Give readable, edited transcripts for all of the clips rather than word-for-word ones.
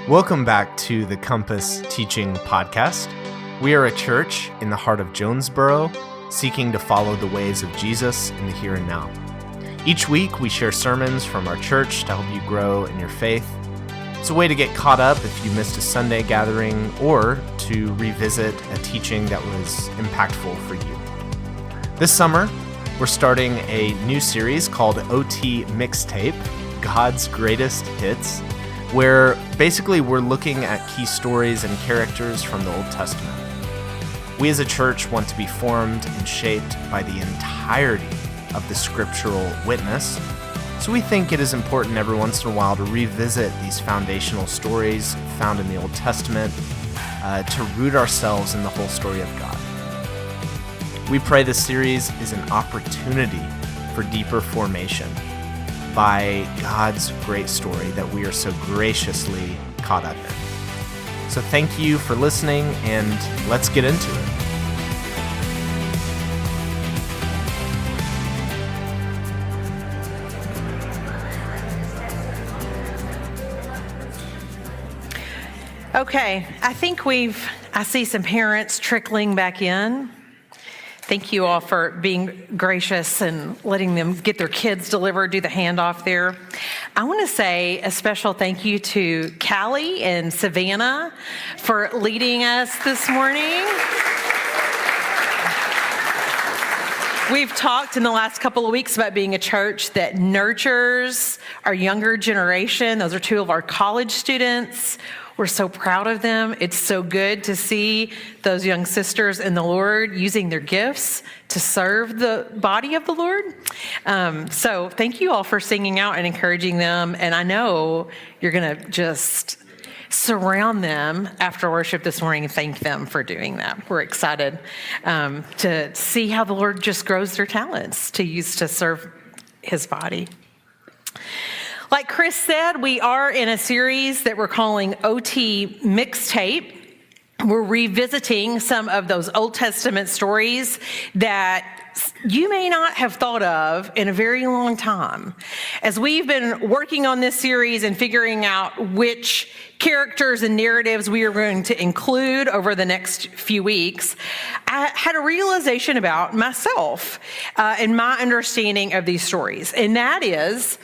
Welcome back to the Compass Teaching Podcast. We are a church in the heart of Jonesboro, seeking to follow the ways of Jesus in the here and now. Each week, we share sermons from our church to help you grow in your faith. It's a way to get caught up if you missed a Sunday gathering or to revisit a teaching that was impactful for you. This summer, we're starting a new series called OT Mixtape, God's Greatest Hits, where basically we're looking at key stories and characters from the Old Testament. We as a church want to be formed and shaped by the entirety of the scriptural witness, so we think it is important every once in a while to revisit these foundational stories found in the Old Testament to root ourselves in the whole story of God. We pray this series is an opportunity for deeper formation by God's great story that we are so graciously caught up in. So thank you for listening, and let's get into it. Okay, I think I see some parents trickling back in. Thank you all for being gracious and letting them get their kids delivered, do the handoff there. I want to say a special thank you to Callie and Savannah for leading us this morning. We've talked in the last couple of weeks about being a church that nurtures our younger generation. Those are two of our college students. We're so proud of them. It's so good to see those young sisters in the Lord using their gifts to serve the body of the Lord. So thank you all for singing out and encouraging them. And I know you're going to just surround them after worship this morning and thank them for doing that. We're excited to see how the Lord just grows their talents to use to serve his body. Like Chris said, we are in a series that we're calling OT Mixtape. We're revisiting some of those Old Testament stories that you may not have thought of in a very long time. As we've been working on this series and figuring out which characters and narratives we are going to include over the next few weeks, I had a realization about myself and my understanding of these stories. And that is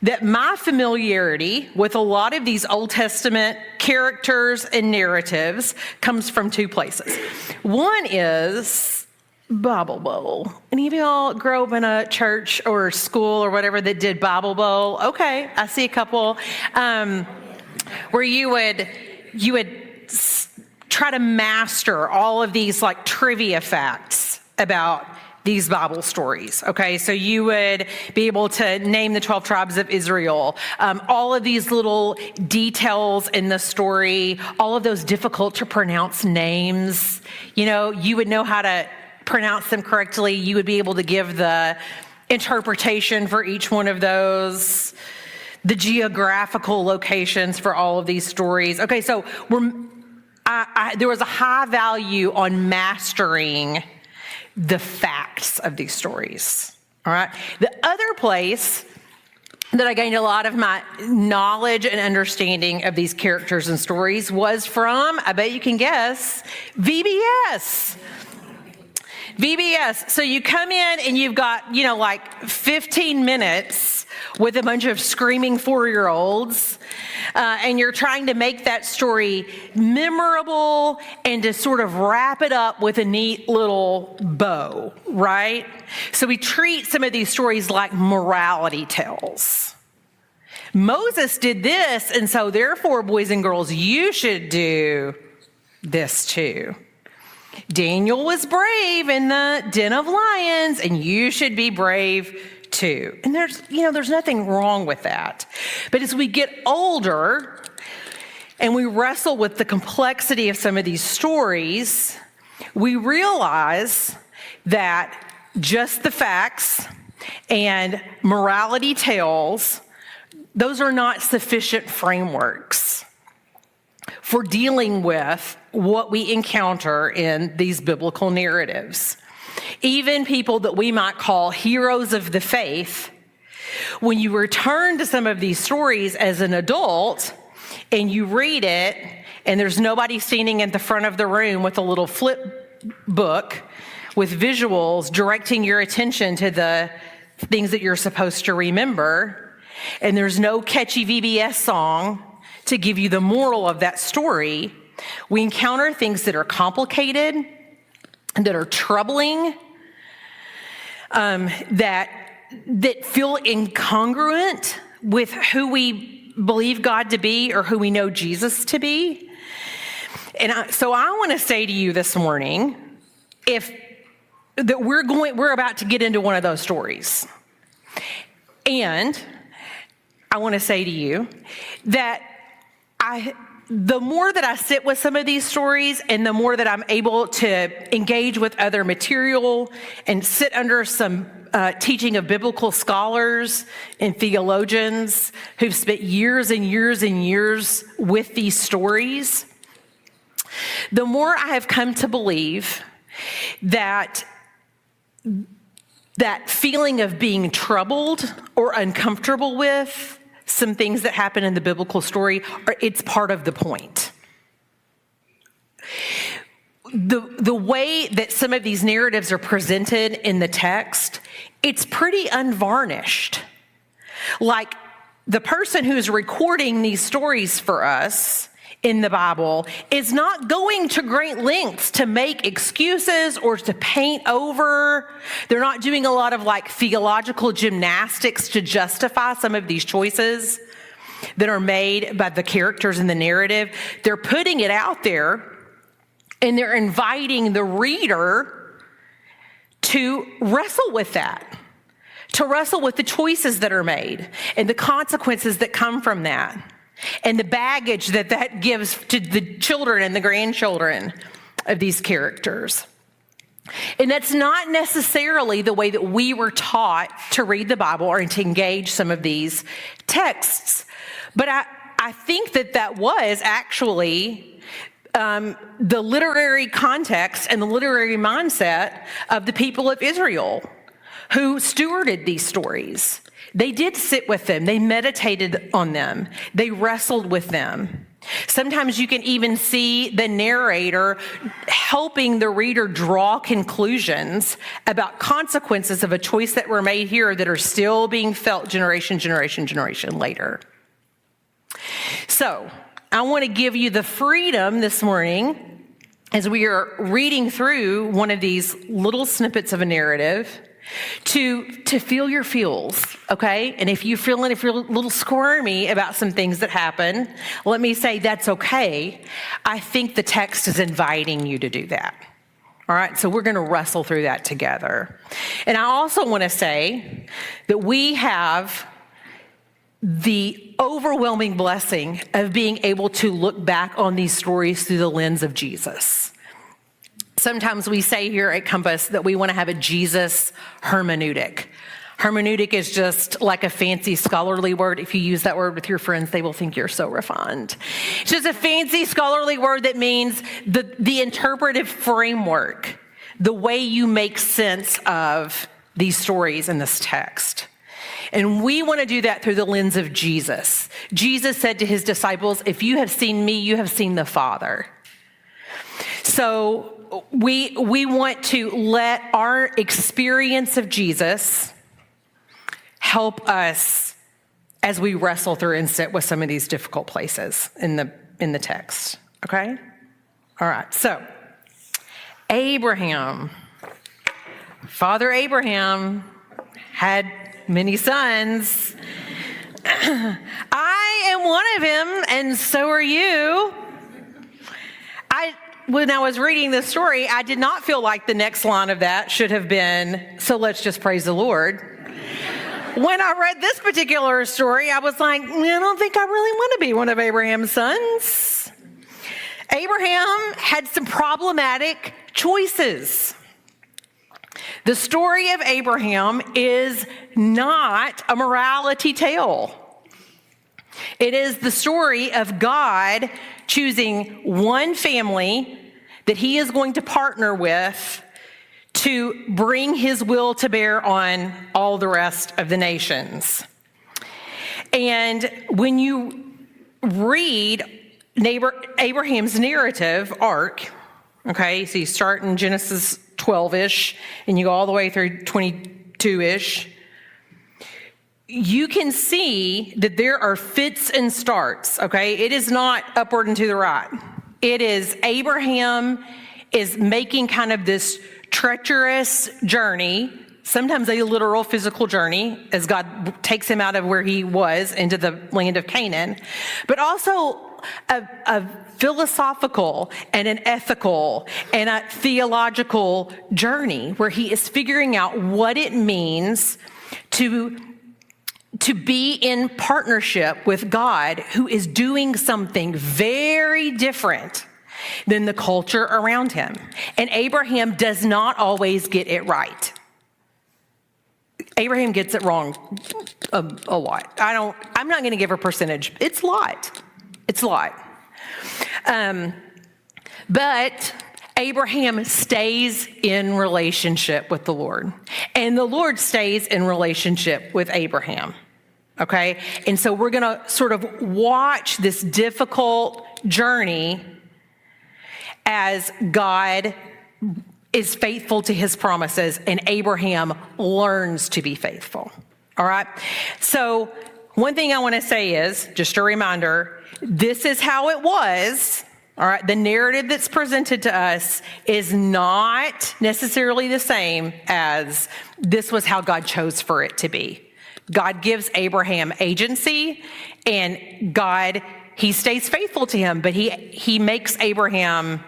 that my familiarity with a lot of these Old Testament characters and narratives comes from two places. One is Bible Bowl. Any of y'all grow up in a church or school or whatever that did Bible Bowl? Okay, I see a couple. Where you would try to master all of these like trivia facts about these Bible stories, okay? So you would be able to name the 12 tribes of Israel, all of these little details in the story, all of those difficult to pronounce names, you would know how to pronounce them correctly. You would be able to give the interpretation for each one of those, the geographical locations for all of these stories. Okay, so there was a high value on mastering the facts of these stories, all right? The other place that I gained a lot of my knowledge and understanding of these characters and stories was from, I bet you can guess, VBS. VBS. So you come in and you've got, like 15 minutes with a bunch of screaming 4-year-olds, and you're trying to make that story memorable and to sort of wrap it up with a neat little bow, right? So we treat some of these stories like morality tales. Moses did this, and so therefore, boys and girls, you should do this too. Daniel was brave in the den of lions, and you should be brave too. And there's nothing wrong with that. But as we get older and we wrestle with the complexity of some of these stories, we realize that just the facts and morality tales, those are not sufficient frameworks for dealing with what we encounter in these biblical narratives. Even people that we might call heroes of the faith, when you return to some of these stories as an adult, and you read it, and there's nobody standing at the front of the room with a little flip book with visuals directing your attention to the things that you're supposed to remember, and there's no catchy VBS song to give you the moral of that story, we encounter things that are complicated, that are troubling, that feel incongruent with who we believe God to be or who we know Jesus to be. And so I want to say to you this morning, we're about to get into one of those stories. And I want to say to you that the more that I sit with some of these stories and the more that I'm able to engage with other material and sit under some teaching of biblical scholars and theologians who've spent years and years and years with these stories, the more I have come to believe that feeling of being troubled or uncomfortable with some things that happen in the biblical story, it's part of the point. The way that some of these narratives are presented in the text, it's pretty unvarnished. Like the person who's recording these stories for us in the Bible is not going to great lengths to make excuses or to paint over. They're not doing a lot of like theological gymnastics to justify some of these choices that are made by the characters in the narrative. They're putting it out there and they're inviting the reader to wrestle with that, to wrestle with the choices that are made and the consequences that come from that, and the baggage that gives to the children and the grandchildren of these characters. And that's not necessarily the way that we were taught to read the Bible or to engage some of these texts. But I think that was actually the literary context and the literary mindset of the people of Israel who stewarded these stories. They did sit with them. They meditated on them. They wrestled with them. Sometimes you can even see the narrator helping the reader draw conclusions about consequences of a choice that were made here that are still being felt generation later. So I want to give you the freedom this morning as we are reading through one of these little snippets of a narrative to feel your feels, okay? And if you're a little squirmy about some things that happen, let me say that's okay. I think the text is inviting you to do that. All right, so we're going to wrestle through that together. And I also want to say that we have the overwhelming blessing of being able to look back on these stories through the lens of Jesus. Sometimes we say here at Compass that we want to have a Jesus hermeneutic. Hermeneutic is just like a fancy scholarly word. If you use that word with your friends, they will think you're so refined. It's just a fancy scholarly word that means the interpretive framework, the way you make sense of these stories in this text. And we want to do that through the lens of Jesus. Jesus said to his disciples, if you have seen me, you have seen the Father. So we want to let our experience of Jesus help us as we wrestle through and sit with some of these difficult places in the text. Okay? All right. So Father Abraham had many sons. I am one of them, and so are you. When I was reading this story, I did not feel like the next line of that should have been, so let's just praise the Lord. When I read this particular story, I was like, I don't think I really want to be one of Abraham's sons. Abraham had some problematic choices. The story of Abraham is not a morality tale. It is the story of God choosing one family that he is going to partner with to bring his will to bear on all the rest of the nations. And when you read Abraham's narrative arc, okay, so you start in Genesis 12-ish, and you go all the way through 22-ish, you can see that there are fits and starts, okay? It is not upward and to the right. It is Abraham is making kind of this treacherous journey, sometimes a literal physical journey, as God takes him out of where he was into the land of Canaan, but also a philosophical and an ethical and a theological journey where he is figuring out what it means to be in partnership with God, who is doing something very different than the culture around him. And Abraham does not always get it right. Abraham gets it wrong a lot. I'm not going to give a percentage. It's a lot. It's a lot. But Abraham stays in relationship with the Lord, and the Lord stays in relationship with Abraham. Okay? And so we're going to sort of watch this difficult journey as God is faithful to his promises and Abraham learns to be faithful. All right? So one thing I want to say is, just a reminder, this is how it was. All right? The narrative that's presented to us is not necessarily the same as this was how God chose for it to be. God gives Abraham agency, and he stays faithful to him, but he makes Abraham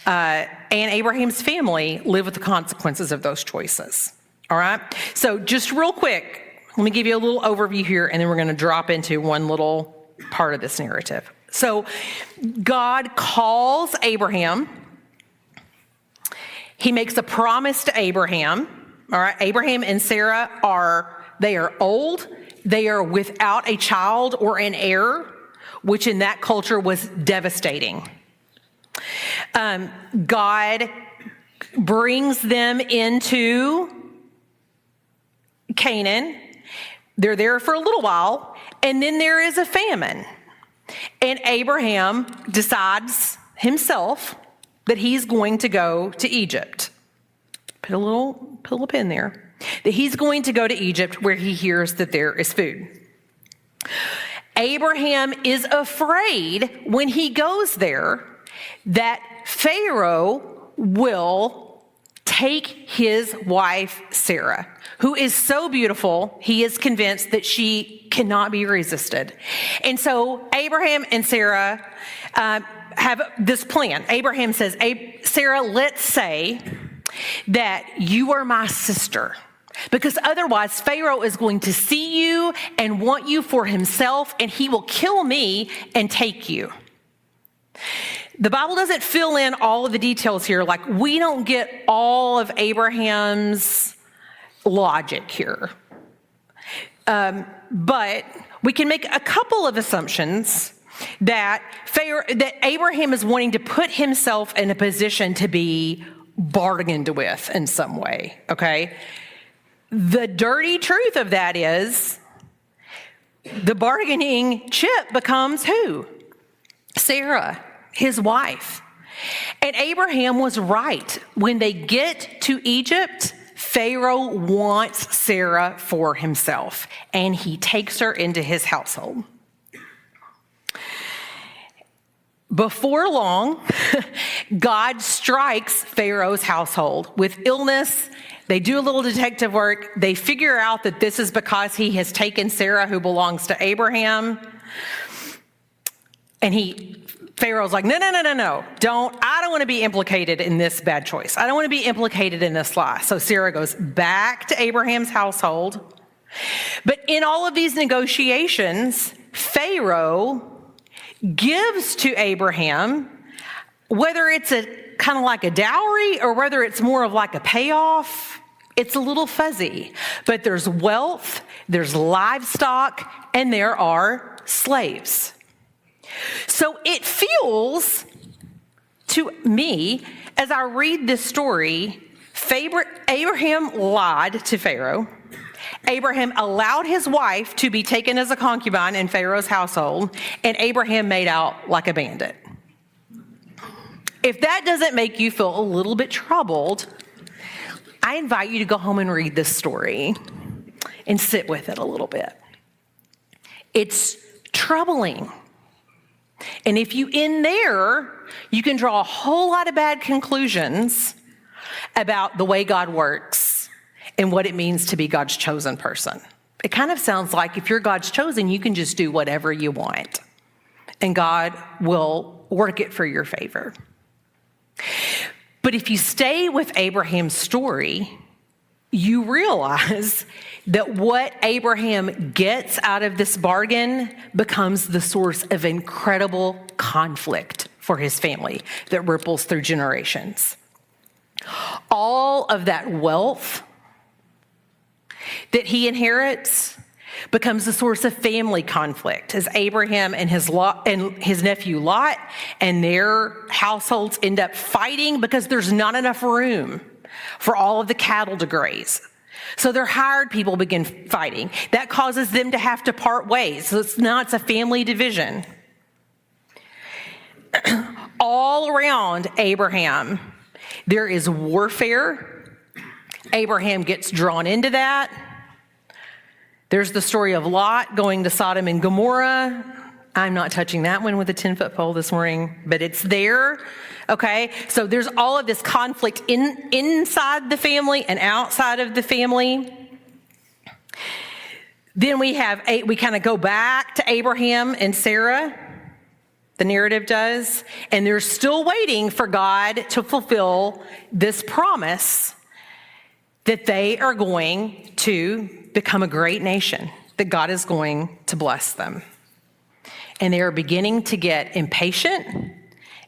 and Abraham's family live with the consequences of those choices. All right? So just real quick, let me give you a little overview here, and then we're going to drop into one little part of this narrative. So God calls Abraham. He makes a promise to Abraham. All right? Abraham and Sarah are old. They are without a child or an heir, which in that culture was devastating. God brings them into Canaan. They're there for a little while, and then there is a famine. And Abraham decides himself that he's going to go to Egypt. Put a little pin there. That he's going to go to Egypt where he hears that there is food. Abraham is afraid when he goes there that Pharaoh will take his wife, Sarah, who is so beautiful, he is convinced that she cannot be resisted. And so Abraham and Sarah have this plan. Abraham says, Sarah, let's say that you are my sister, because otherwise Pharaoh is going to see you and want you for himself, and he will kill me and take you. The Bible doesn't fill in all of the details here. Like, we don't get all of Abraham's logic here. But we can make a couple of assumptions that Abraham is wanting to put himself in a position to be bargained with in some way, okay? The dirty truth of that is the bargaining chip becomes who? Sarah, his wife. And Abraham was right. When they get to Egypt, Pharaoh wants Sarah for himself, and he takes her into his household. Before long, God strikes Pharaoh's household with illness. They do a little detective work. They figure out that this is because he has taken Sarah, who belongs to Abraham. And Pharaoh's like, no. I don't want to be implicated in this bad choice. I don't want to be implicated in this lie. So Sarah goes back to Abraham's household. But in all of these negotiations, Pharaoh gives to Abraham, whether it's a kind of like a dowry or whether it's more of like a payoff, it's a little fuzzy. But there's wealth, there's livestock, and there are slaves. So it feels to me, as I read this story, Abraham lied to Pharaoh. Abraham allowed his wife to be taken as a concubine in Pharaoh's household, and Abraham made out like a bandit. If that doesn't make you feel a little bit troubled, I invite you to go home and read this story and sit with it a little bit. It's troubling. And if you end there, you can draw a whole lot of bad conclusions about the way God works and what it means to be God's chosen person. It kind of sounds like if you're God's chosen, you can just do whatever you want, and God will work it for your favor. But if you stay with Abraham's story, you realize that what Abraham gets out of this bargain becomes the source of incredible conflict for his family that ripples through generations. All of that wealth that he inherits becomes the source of family conflict as Abraham and his nephew Lot and their households end up fighting because there's not enough room for all of the cattle to graze. So their hired people begin fighting. That causes them to have to part ways. So it's a family division. All around Abraham, there is warfare. Abraham gets drawn into that. There's the story of Lot going to Sodom and Gomorrah. I'm not touching that one with a 10-foot pole this morning, but it's there, okay? So there's all of this conflict inside the family and outside of the family. Then we kind of go back to Abraham and Sarah, the narrative does, and they're still waiting for God to fulfill this promise that they are going to become a great nation, that God is going to bless them. And they are beginning to get impatient,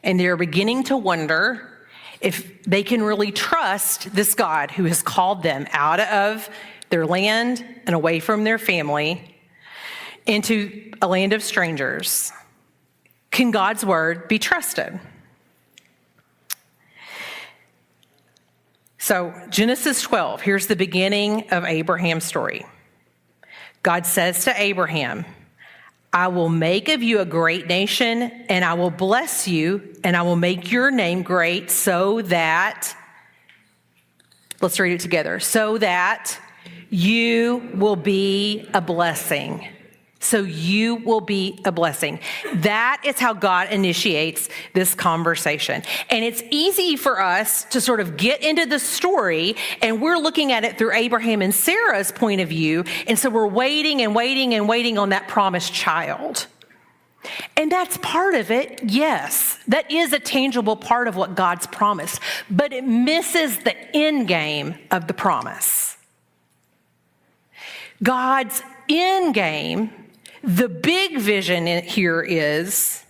and they are beginning to wonder if they can really trust this God who has called them out of their land and away from their family into a land of strangers. Can God's word be trusted? So Genesis 12, here's the beginning of Abraham's story. God says to Abraham, I will make of you a great nation, and I will bless you, and I will make your name great so that, let's read it together, so that you will be a blessing. So you will be a blessing. That is how God initiates this conversation. And it's easy for us to sort of get into the story, and we're looking at it through Abraham and Sarah's point of view. And so we're waiting and waiting and waiting on that promised child. And that's part of it, yes. That is a tangible part of what God's promised. But it misses the end game of the promise. God's end game, the big vision here is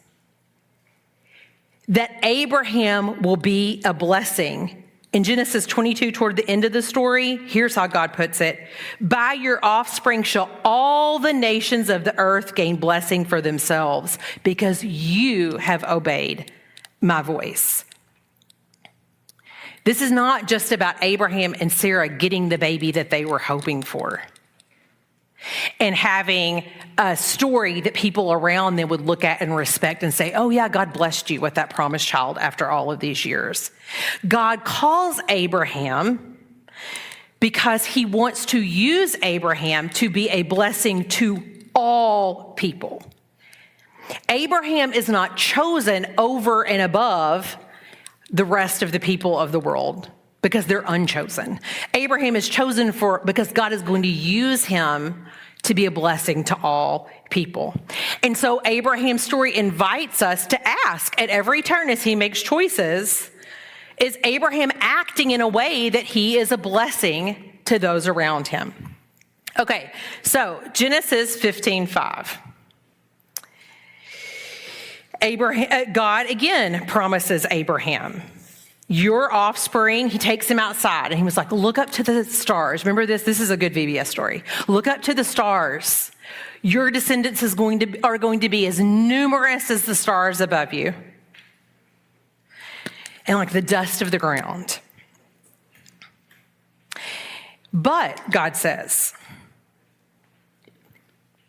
that Abraham will be a blessing. In Genesis 22, toward the end of the story, here's how God puts it. By your offspring shall all the nations of the earth gain blessing for themselves, because you have obeyed my voice. This is not just about Abraham and Sarah getting the baby that they were hoping for and having a story that people around them would look at and respect and say, oh yeah, God blessed you with that promised child after all of these years. God calls Abraham because he wants to use Abraham to be a blessing to all people. Abraham is not chosen over and above the rest of the people of the world because they're unchosen. Abraham is chosen because God is going to use him to be a blessing to all people. And so Abraham's story invites us to ask at every turn as he makes choices, is Abraham acting in a way that he is a blessing to those around him? Okay, so Genesis 15:5. God again promises Abraham, your offspring, he takes him outside and he was like, look up to the stars. Remember this? This is a good VBS story. Look up to the stars. Your descendants are going to be as numerous as the stars above you and like the dust of the ground. But God says,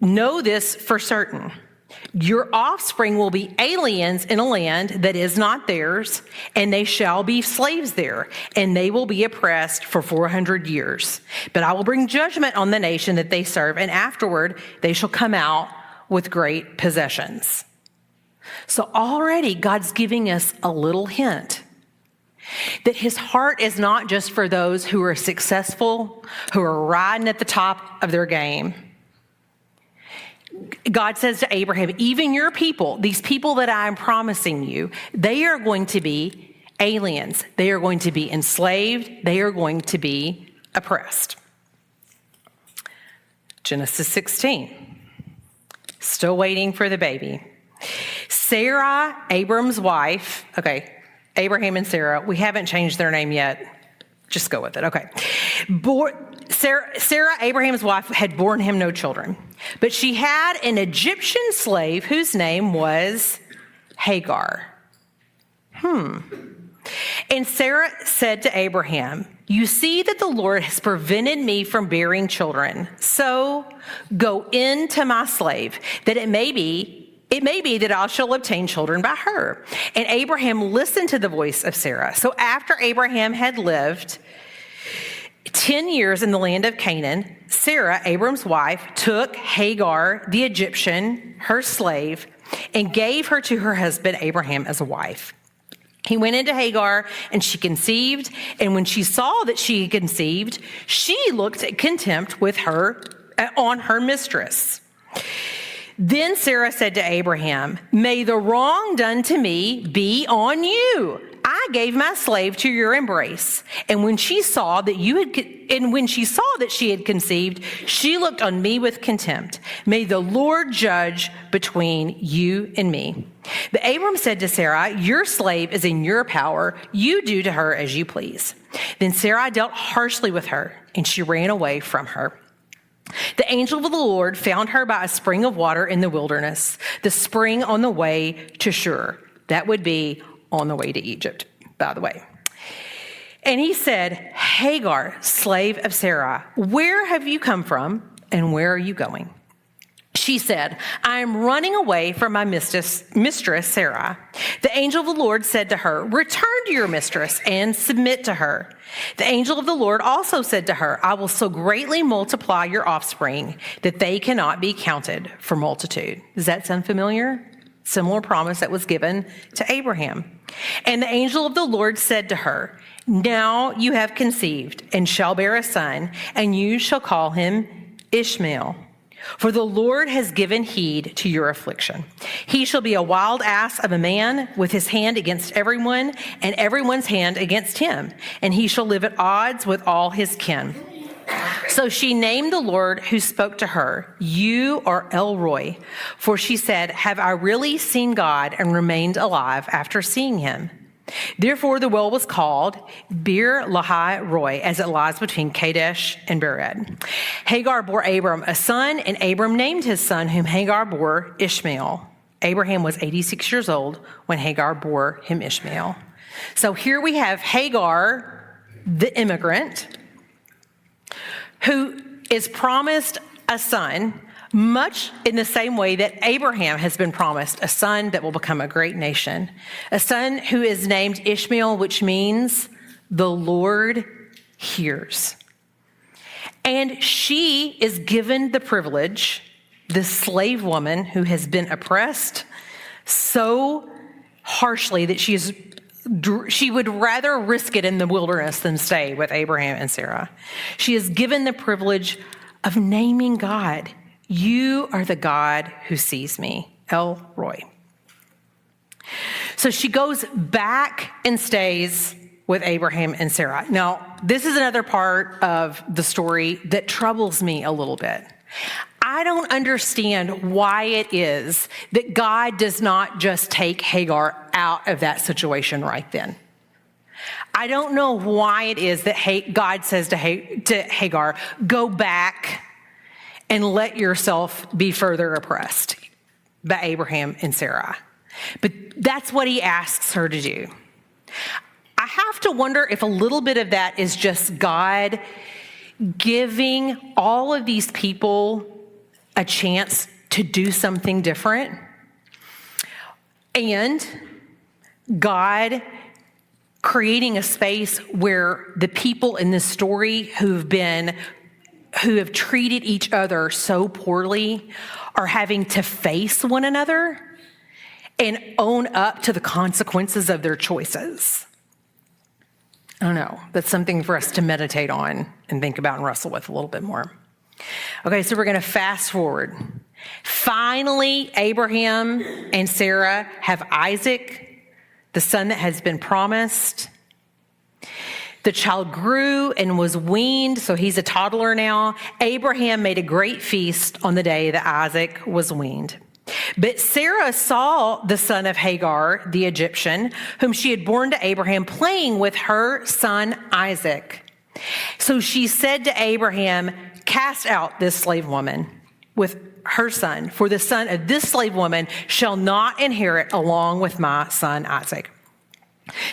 Know this for certain. Your offspring will be aliens in a land that is not theirs, and they shall be slaves there, and they will be oppressed for 400 years. But I will bring judgment on the nation that they serve, and afterward they shall come out with great possessions. So already God's giving us a little hint that his heart is not just for those who are successful, who are riding at the top of their game. God says to Abraham, even your people, these people that I'm promising you, they are going to be aliens. They are going to be enslaved. They are going to be oppressed. Genesis 16. Still waiting for the baby. Sarah, Abram's wife, Abraham and Sarah, we haven't changed their name yet. Just go with it, okay. Sarah, Abraham's wife, had borne him no children, but she had an Egyptian slave whose name was Hagar. And Sarah said to Abraham, you see that the Lord has prevented me from bearing children, so go in to my slave, that it may be that I shall obtain children by her. And Abraham listened to the voice of Sarah. So after Abraham had lived 10 years in the land of Canaan, Sarah, Abram's wife, took Hagar, the Egyptian, her slave, and gave her to her husband Abraham as a wife. He went into Hagar, and she conceived, and when she saw that she had conceived, she looked at contempt with her on her mistress. Then Sarah said to Abraham, may the wrong done to me be on you. I gave my slave to your embrace. And when she saw that she had conceived, she looked on me with contempt. May the Lord judge between you and me. But Abram said to Sarah, your slave is in your power. You do to her as you please. Then Sarah dealt harshly with her, and she ran away from her. The angel of the Lord found her by a spring of water in the wilderness, the spring on the way to Shur. That would be on the way to Egypt, by the way. And he said, Hagar, slave of Sarah, where have you come from and where are you going? She said, I am running away from my mistress, Sarah. The angel of the Lord said to her, return to your mistress and submit to her. The angel of the Lord also said to her, I will so greatly multiply your offspring that they cannot be counted for multitude. Does that sound familiar? Similar promise that was given to Abraham. And the angel of the Lord said to her, now you have conceived and shall bear a son, and you shall call him Ishmael. For the Lord has given heed to your affliction. He shall be a wild ass of a man with his hand against everyone and everyone's hand against him. And he shall live at odds with all his kin. So she named the Lord who spoke to her, you are El Roi. For she said, have I really seen God and remained alive after seeing him? Therefore, the well was called Bir Lahai Roi, as it lies between Kadesh and Bered. Hagar bore Abram a son, and Abram named his son, whom Hagar bore, Ishmael. Abraham was 86 years old when Hagar bore him Ishmael. So here we have Hagar, the immigrant, who is promised a son, much in the same way that Abraham has been promised a son that will become a great nation, a son who is named Ishmael, which means the Lord hears. And she is given the privilege, the slave woman who has been oppressed so harshly that she would rather risk it in the wilderness than stay with Abraham and Sarah. She is given the privilege of naming God. You are the God who sees me, El Roi. So she goes back and stays with Abraham and Sarah. Now, this is another part of the story that troubles me a little bit. I don't understand why it is that God does not just take Hagar out of that situation right then. I don't know why it is that God says to Hagar, go back and let yourself be further oppressed by Abraham and Sarah. But that's what he asks her to do. I have to wonder if a little bit of that is just God giving all of these people a chance to do something different. And God creating a space where the people in this story who have treated each other so poorly are having to face one another and own up to the consequences of their choices. I don't know. That's something for us to meditate on and think about and wrestle with a little bit more. Okay, so we're going to fast forward. Finally, Abraham and Sarah have Isaac, the son that has been promised. The child grew and was weaned, so he's a toddler now. Abraham made a great feast on the day that Isaac was weaned. But Sarah saw the son of Hagar, the Egyptian, whom she had borne to Abraham, playing with her son Isaac. So she said to Abraham, "Cast out this slave woman with her son, for the son of this slave woman shall not inherit along with my son Isaac."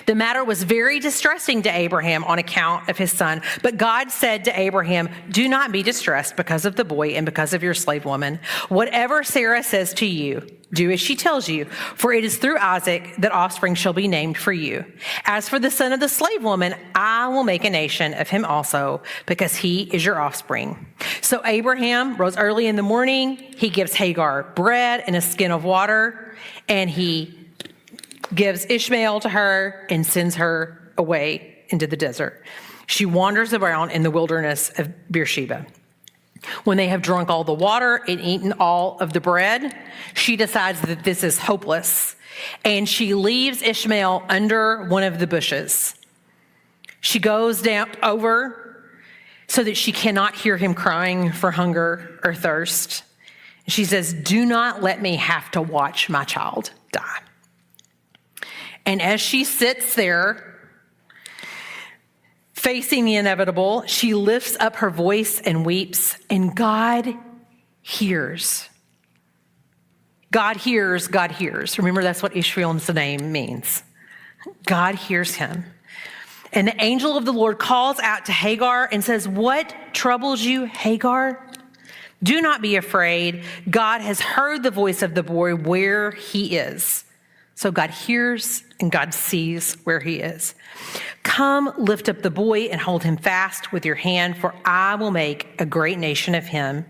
The matter was very distressing to Abraham on account of his son. But God said to Abraham, "Do not be distressed because of the boy and because of your slave woman. Whatever Sarah says to you, do as she tells you, for it is through Isaac that offspring shall be named for you. As for the son of the slave woman, I will make a nation of him also, because he is your offspring." So Abraham rose early in the morning. He gives Hagar bread and a skin of water, and he gives Ishmael to her and sends her away into the desert. She wanders around in the wilderness of Beersheba. When they have drunk all the water and eaten all of the bread, she decides that this is hopeless, and she leaves Ishmael under one of the bushes. She goes down over so that she cannot hear him crying for hunger or thirst. She says, "Do not let me have to watch my child die." And as she sits there, facing the inevitable, she lifts up her voice and weeps, and God hears. God hears, God hears. Remember, that's what Ishmael's name means. God hears him. And the angel of the Lord calls out to Hagar and says, "What troubles you, Hagar? Do not be afraid. God has heard the voice of the boy where he is." So God hears and God sees where he is. "Come, lift up the boy and hold him fast with your hand, for I will make a great nation of him."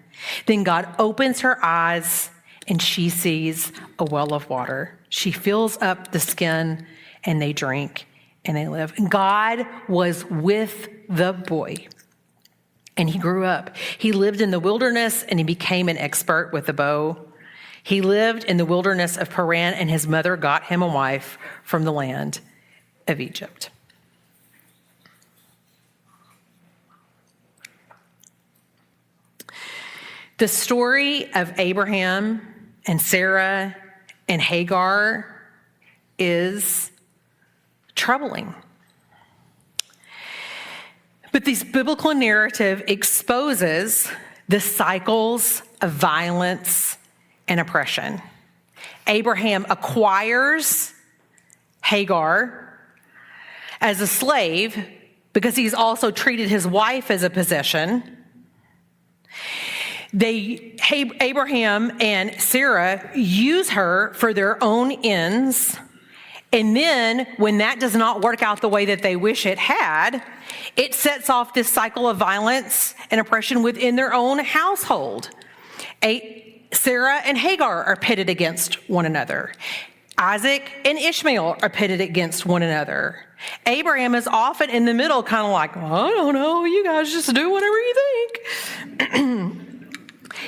Then God opens her eyes and she sees a well of water. She fills up the skin and they drink and they live. And God was with the boy and he grew up. He lived in the wilderness and he became an expert with the bow. He lived in the wilderness of Paran, and his mother got him a wife from the land of Egypt. The story of Abraham and Sarah and Hagar is troubling. But this biblical narrative exposes the cycles of violence and oppression. Abraham acquires Hagar as a slave because he's also treated his wife as a possession. Abraham and Sarah use her for their own ends. And then when that does not work out the way that they wish it had, it sets off this cycle of violence and oppression within their own household. Sarah and Hagar are pitted against one another. Isaac and Ishmael are pitted against one another. Abraham is often in the middle, kind of like, "Well, I don't know, you guys just do whatever you think."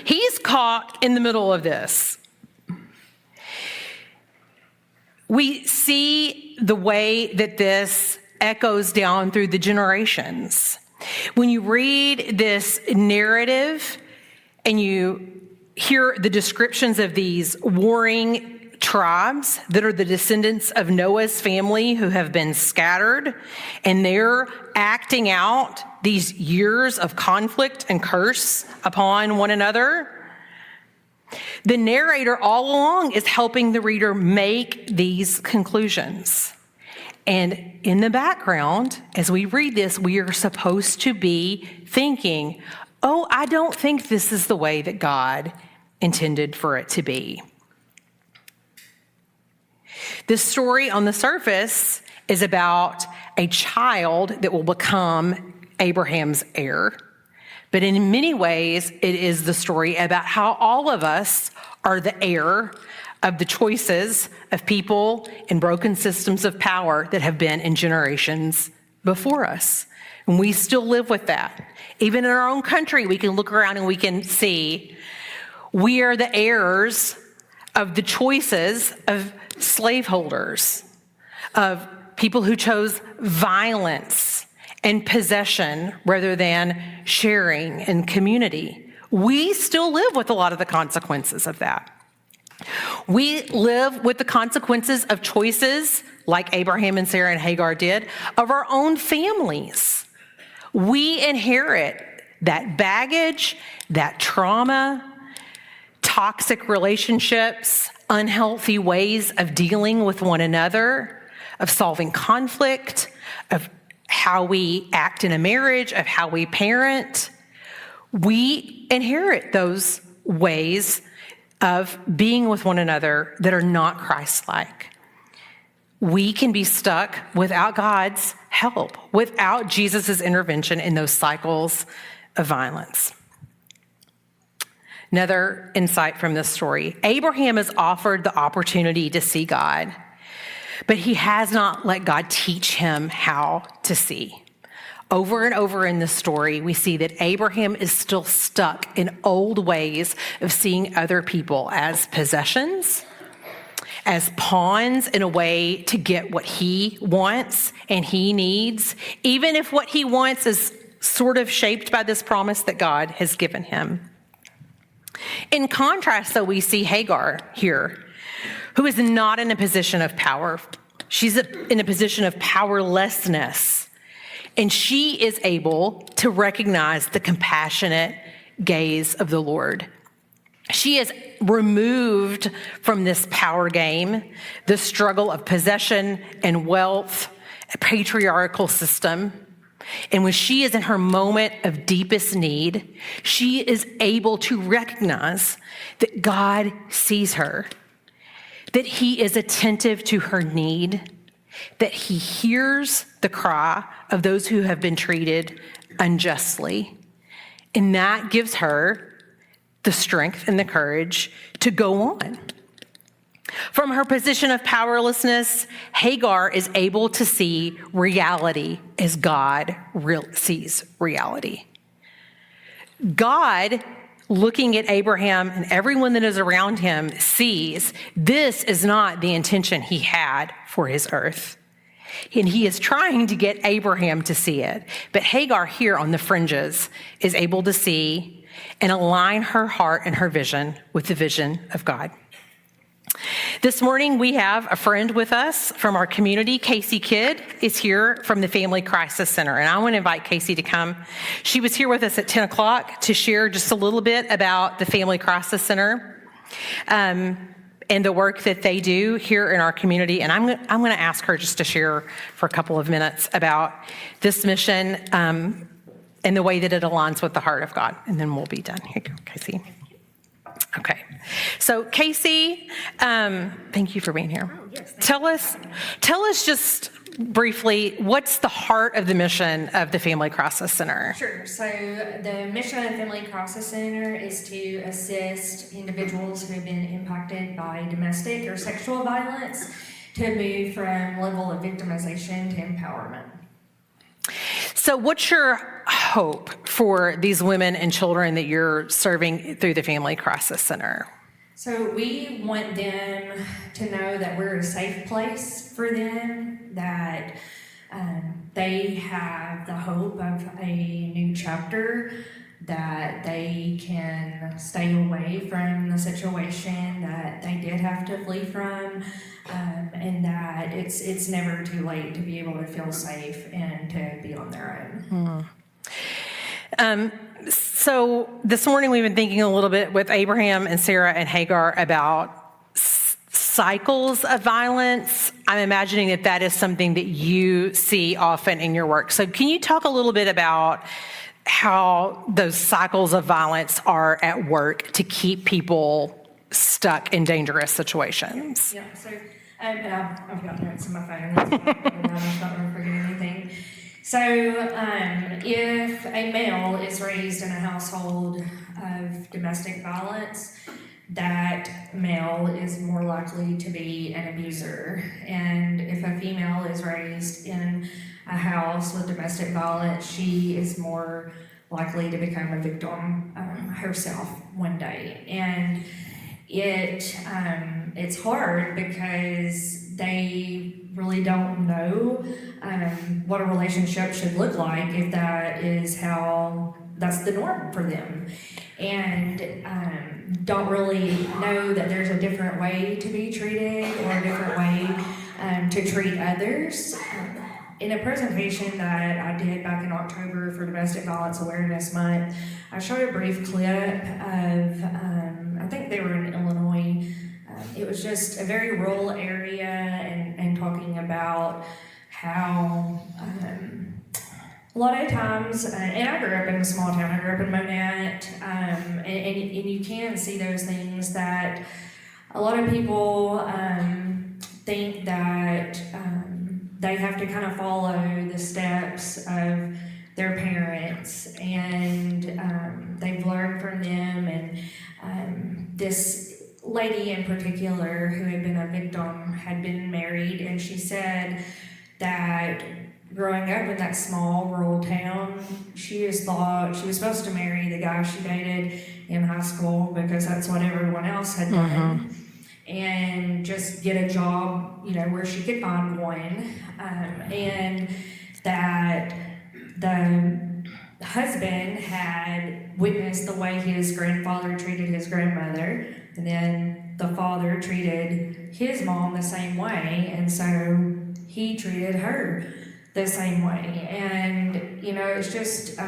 He's caught in the middle of this. We see the way that this echoes down through the generations. When you read this narrative and you hear the descriptions of these warring tribes that are the descendants of Noah's family who have been scattered, and they're acting out these years of conflict and curse upon one another, the narrator all along is helping the reader make these conclusions. And in the background, as we read this, we are supposed to be thinking, "Oh, I don't think this is the way that God intended for it to be. This story on the surface is about a child that will become Abraham's heir. But in many ways, it is the story about how all of us are the heir of the choices of people in broken systems of power that have been in generations before us. And we still live with that. Even in our own country, we can look around and we can see we are the heirs of the choices of slaveholders, of people who chose violence and possession rather than sharing and community. We still live with a lot of the consequences of that. We live with the consequences of choices like Abraham and Sarah and Hagar did of our own families. We inherit that baggage, that trauma, toxic relationships, unhealthy ways of dealing with one another, of solving conflict, of how we act in a marriage, of how we parent. We inherit those ways of being with one another that are not Christ-like. We can be stuck without God's help, without Jesus' intervention in those cycles of violence. Another insight from this story. Abraham is offered the opportunity to see God, but he has not let God teach him how to see. Over and over in this story, we see that Abraham is still stuck in old ways of seeing other people as possessions, as pawns in a way to get what he wants and he needs, even if what he wants is sort of shaped by this promise that God has given him. In contrast, though, we see Hagar here, who is not in a position of power. She's in a position of powerlessness. And she is able to recognize the compassionate gaze of the Lord. She is removed from this power game, the struggle of possession and wealth, a patriarchal system. And when she is in her moment of deepest need, she is able to recognize that God sees her, that he is attentive to her need, that he hears the cry of those who have been treated unjustly. And that gives her the strength and the courage to go on. From her position of powerlessness, Hagar is able to see reality as God sees reality. God, looking at Abraham and everyone that is around him, sees this is not the intention he had for his earth. And he is trying to get Abraham to see it. But Hagar here on the fringes is able to see and align her heart and her vision with the vision of God. This morning, we have a friend with us from our community. Casey Kidd is here from the Family Crisis Center, and I want to invite Casey to come. She was here with us at 10 o'clock to share just a little bit about the Family Crisis Center and the work that they do here in our community. And I'm going to ask her just to share for a couple of minutes about this mission and the way that it aligns with the heart of God, and then we'll be done. Here you go, Casey. Okay. So Casey, thank you for being here. Oh, yes, tell us just briefly, what's the heart of the mission of the Family Crisis Center? Sure. So the mission of the Family Crisis Center is to assist individuals who have been impacted by domestic or sexual violence to move from level of victimization to empowerment. So what's your hope for these women and children that you're serving through the Family Crisis Center? So we want them to know that we're a safe place for them, that they have the hope of a new chapter, that they can stay away from the situation that they did have to flee from, and that it's never too late to be able to feel safe and to be on their own. So this morning we've been thinking a little bit with Abraham and Sarah and Hagar about cycles of violence. I'm imagining that is something that you see often in your work. So can you talk a little bit about how those cycles of violence are at work to keep people stuck in dangerous situations. Yeah, so I've got notes on my phone. That's fine. I'm not going to forget anything. So if a male is raised in a household of domestic violence, that male is more likely to be an abuser. And if a female is raised in a house with domestic violence, she is more likely to become a victim herself one day. And it's hard because they really don't know what a relationship should look like if that's the norm for them, and don't really know that there's a different way to be treated or a different way to treat others. In a presentation that I did back in October for Domestic Violence Awareness Month, I showed a brief clip of, I think they were in Illinois. It was just a very rural area and talking about how a lot of times, and I grew up in a small town, I grew up in Monette, and you can see those things that a lot of people think that they have to kind of follow the steps of their parents, and they've learned from them. And this lady in particular who had been a victim had been married, and she said that growing up in that small rural town, she just thought she was supposed to marry the guy she dated in high school because that's what everyone else had done. And just get a job, where she could find one, and that the husband had witnessed the way his grandfather treated his grandmother, and then the father treated his mom the same way, and so he treated her the same way. And it's just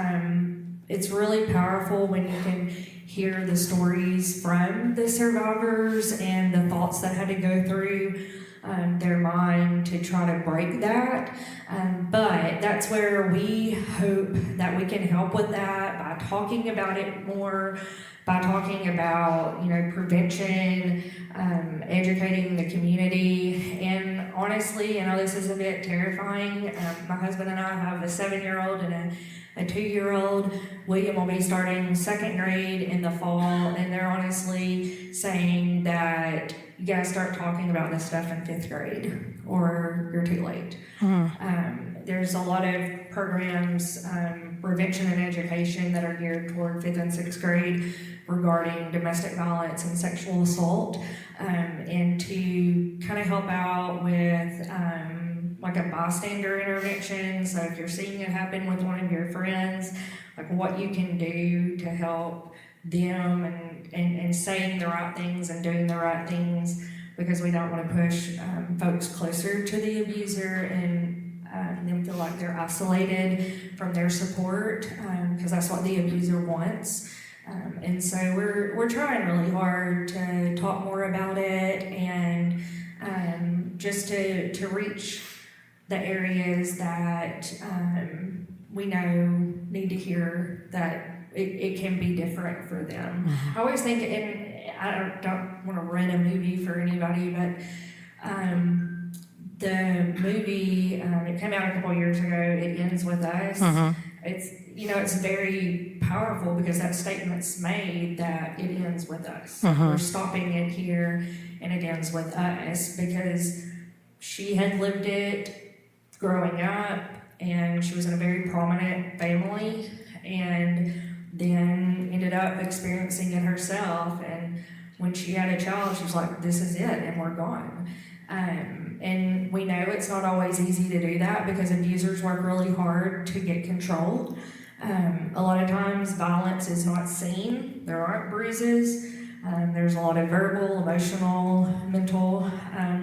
it's really powerful when you can hear the stories from the survivors and the thoughts that had to go through their mind to try to break that. But that's where we hope that we can help with that by talking about it more, by talking about prevention, educating the community. And honestly, this is a bit terrifying. My husband and I have a 7-year-old and a 2-year-old. William will be starting second grade in the fall, and they're honestly saying that you gotta start talking about this stuff in 5th grade or you're too late. There's a lot of programs, prevention and education that are geared toward 5th and 6th grade regarding domestic violence and sexual assault, and to kind of help out with like a bystander intervention. So if you're seeing it happen with one of your friends, like what you can do to help them and saying the right things and doing the right things, because we don't want to push folks closer to the abuser and them feel like they're isolated from their support, because that's what the abuser wants. And so we're trying really hard to talk more about it and just to reach the areas that we know need to hear that it can be different for them. I always think, and I don't want to rent a movie for anybody, but the movie, it came out a couple years ago, It Ends With Us. It's very powerful because that statement's made that it ends with us. We're stopping it here and it ends with us, because she had lived it growing up, and she was in a very prominent family, and then ended up experiencing it herself. And when she had a child, she was like, this is it, and we're gone. And we know it's not always easy to do that because abusers work really hard to get control. A lot of times violence is not seen. There aren't bruises. There's a lot of verbal, emotional, mental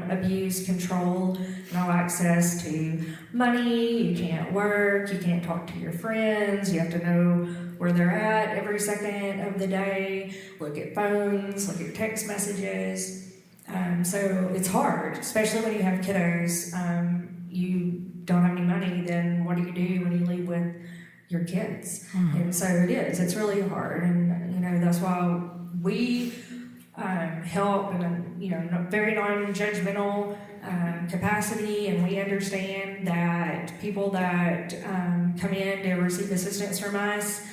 abuse, control, no access to money, you can't work, you can't talk to your friends, you have to know where they're at every second of the day, look at phones, look at text messages. So it's hard, especially when you have kiddos. You don't have any money, then what do you do when you leave with your kids. And so it is, it's really hard. And, you know, that's why we help in a, you know, very non-judgmental capacity, and we understand that people that come in to receive assistance from us,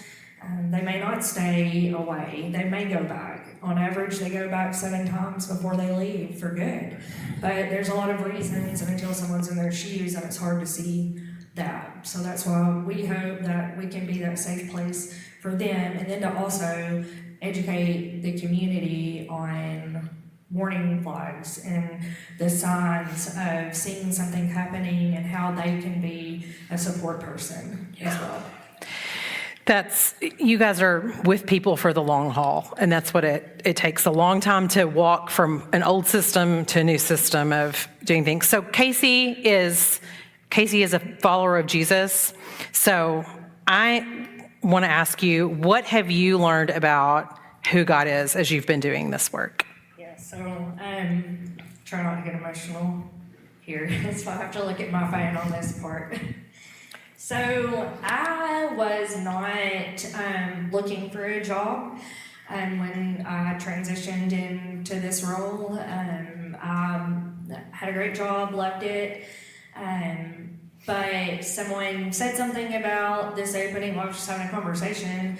they may not stay away. They may go back. On average, they go back 7 times before they leave for good. But there's a lot of reasons until someone's in their shoes, and it's hard to see that. So that's why we hope that we can be that safe place for them, and then to also educate the community on warning flags and the signs of seeing something happening and how they can be a support person as well. You guys are with people for the long haul, and that's what it takes a long time to walk from an old system to a new system of doing things. So Casey is a follower of Jesus. So I want to ask you, what have you learned about who God is as you've been doing this work? Yeah, so try not to get emotional here. So I have to look at my phone on this part. So I was not looking for a job when I transitioned into this role. I had a great job, loved it, but someone said something about this opening. I was just having a conversation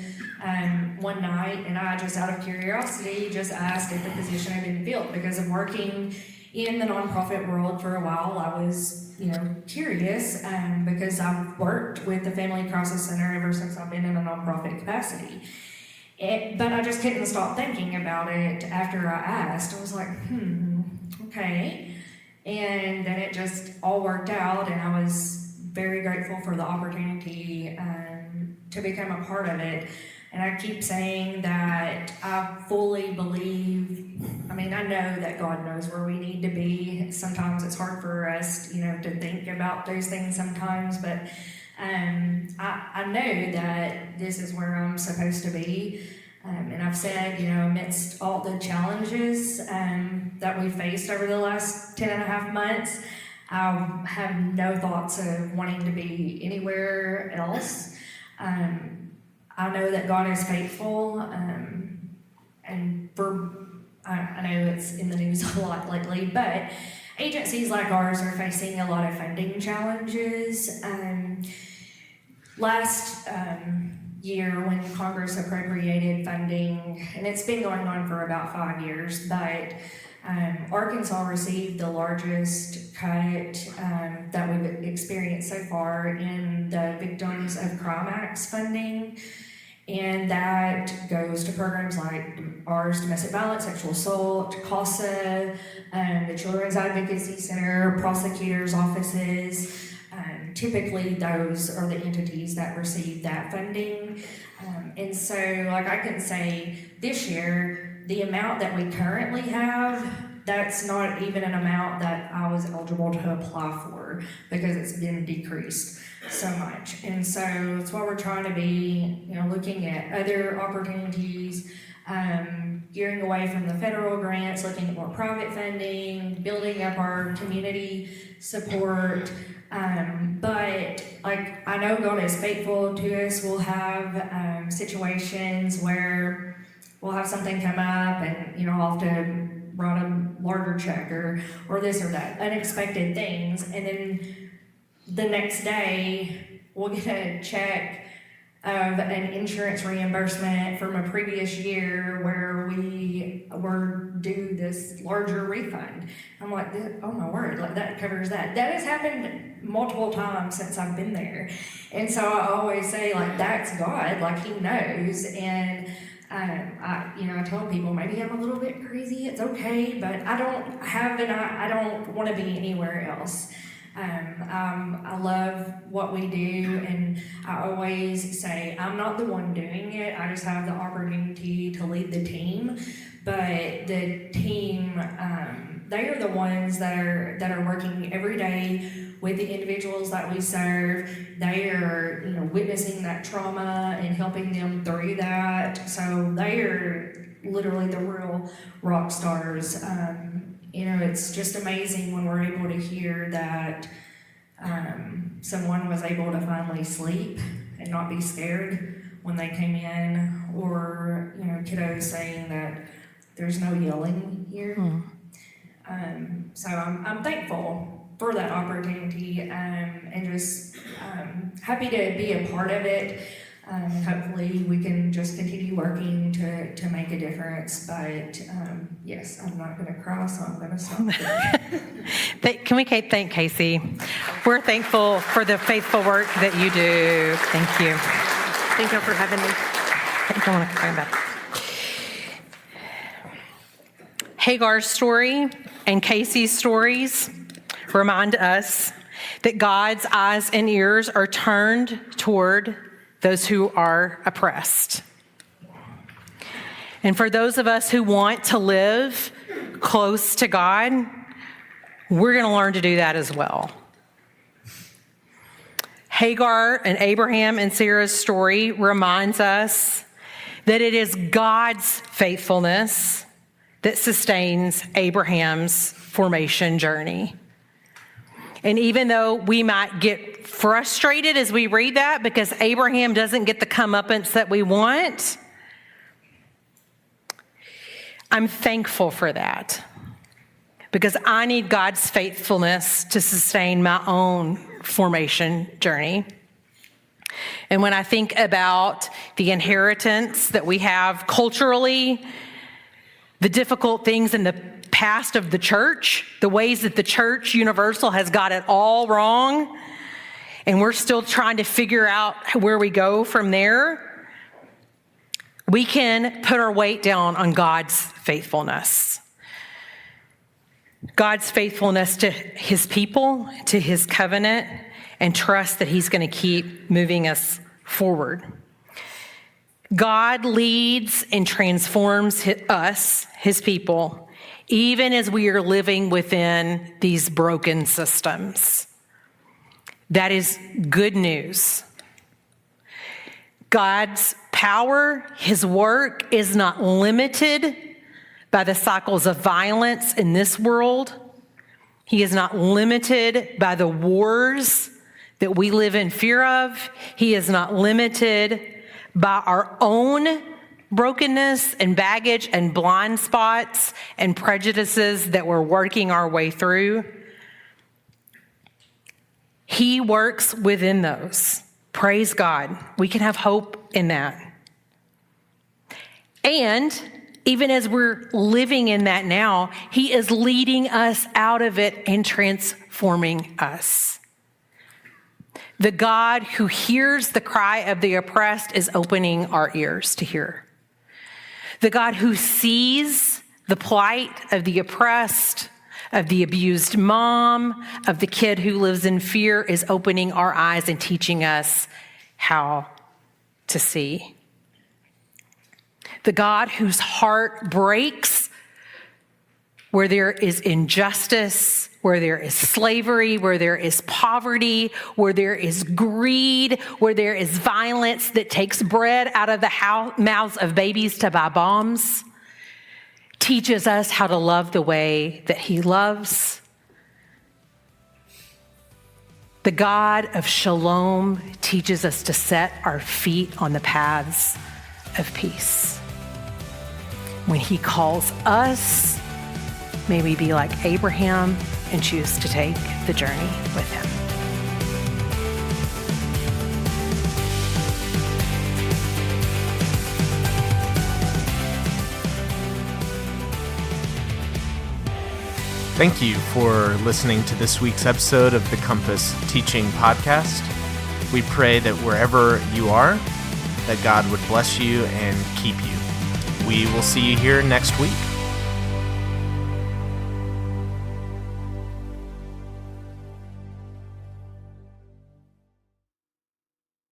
one night, and I just, out of curiosity, just asked if the position had been filled. Because of working in the nonprofit world for a while, I was, you know, curious, because I've worked with the Family Crisis Center ever since I've been in a nonprofit capacity. But I just couldn't stop thinking about it after I asked. I was like, okay. And then it just all worked out, and I was very grateful for the opportunity to become a part of it. And I keep saying that I fully believe, I mean, I know that God knows where we need to be. Sometimes it's hard for us, you know, to think about those things sometimes, but I know that this is where I'm supposed to be. And I've said, you know, amidst all the challenges that we faced over the last 10 and a half months, I have no thoughts of wanting to be anywhere else. I know that God is faithful, and I know it's in the news a lot lately, but agencies like ours are facing a lot of funding challenges. Last year, when Congress appropriated funding, and it's been going on for about 5 years, but Arkansas received the largest cut that we've experienced so far in the Victims of Crime Act's funding. And that goes to programs like ours, domestic violence, sexual assault, CASA, the Children's Advocacy Center, prosecutors' offices. Typically, those are the entities that receive that funding. And so, like I can say, this year, the amount that we currently have, that's not even an amount that I was eligible to apply for, because it's been decreased so much. And so that's why we're trying to be, you know, looking at other opportunities, gearing away from the federal grants, looking at more private funding, building up our community support. But like, I know God is faithful to us. We'll have situations where we'll have something come up, and, you know, I'll have to write a larger check or this or that, unexpected things, and then the next day we'll get a check of an insurance reimbursement from a previous year where we were due this larger refund. I'm like, oh my word, like that covers that. That has happened multiple times since I've been there. And so I always say, like, that's God, like He knows. And I tell people, maybe I'm a little bit crazy, it's okay, but I don't want to be anywhere else. I love what we do, and I always say I'm not the one doing it. I just have the opportunity to lead the team, but the team, they are the ones that are working every day with the individuals that we serve. They are, you know, witnessing that trauma and helping them through that. So they are literally the real rock stars. It's just amazing when we're able to hear that someone was able to finally sleep and not be scared when they came in, or kiddos saying that there's no yelling here. So I'm thankful for that opportunity, and just happy to be a part of it. Hopefully we can just continue working to make a difference. But yes, I'm not going to cry, so I'm going to stop there. Can we thank Casey? We're thankful for the faithful work that you do. Thank you. Thank you for having me. I don't want to cry about it. Hagar's story and Casey's stories remind us that God's eyes and ears are turned toward those who are oppressed. And for those of us who want to live close to God, we're going to learn to do that as well. Hagar and Abraham and Sarah's story reminds us that it is God's faithfulness that sustains Abraham's formation journey. And even though we might get frustrated as we read that because Abraham doesn't get the comeuppance that we want, I'm thankful for that, because I need God's faithfulness to sustain my own formation journey. And when I think about the inheritance that we have culturally, the difficult things in the past of the church, the ways that the church universal has got it all wrong, and we're still trying to figure out where we go from there, we can put our weight down on God's faithfulness. God's faithfulness to his people, to his covenant, and trust that he's going to keep moving us forward. God leads and transforms us, his people, even as we are living within these broken systems. That is good news. God's power, his work, is not limited by the cycles of violence in this world. He is not limited by the wars that we live in fear of. He is not limited by our own brokenness and baggage and blind spots and prejudices that we're working our way through. He works within those. Praise God. We can have hope in that. And even as we're living in that now, he is leading us out of it and transforming us. The God who hears the cry of the oppressed is opening our ears to hear. The God who sees the plight of the oppressed, of the abused mom, of the kid who lives in fear, is opening our eyes and teaching us how to see. The God whose heart breaks where there is injustice, where there is slavery, where there is poverty, where there is greed, where there is violence that takes bread out of the mouths of babies to buy bombs, teaches us how to love the way that he loves. The God of shalom teaches us to set our feet on the paths of peace. When he calls us, may we be like Abraham and choose to take the journey with him. Thank you for listening to this week's episode of the Compass Teaching Podcast. We pray that wherever you are, that God would bless you and keep you. We will see you here next week.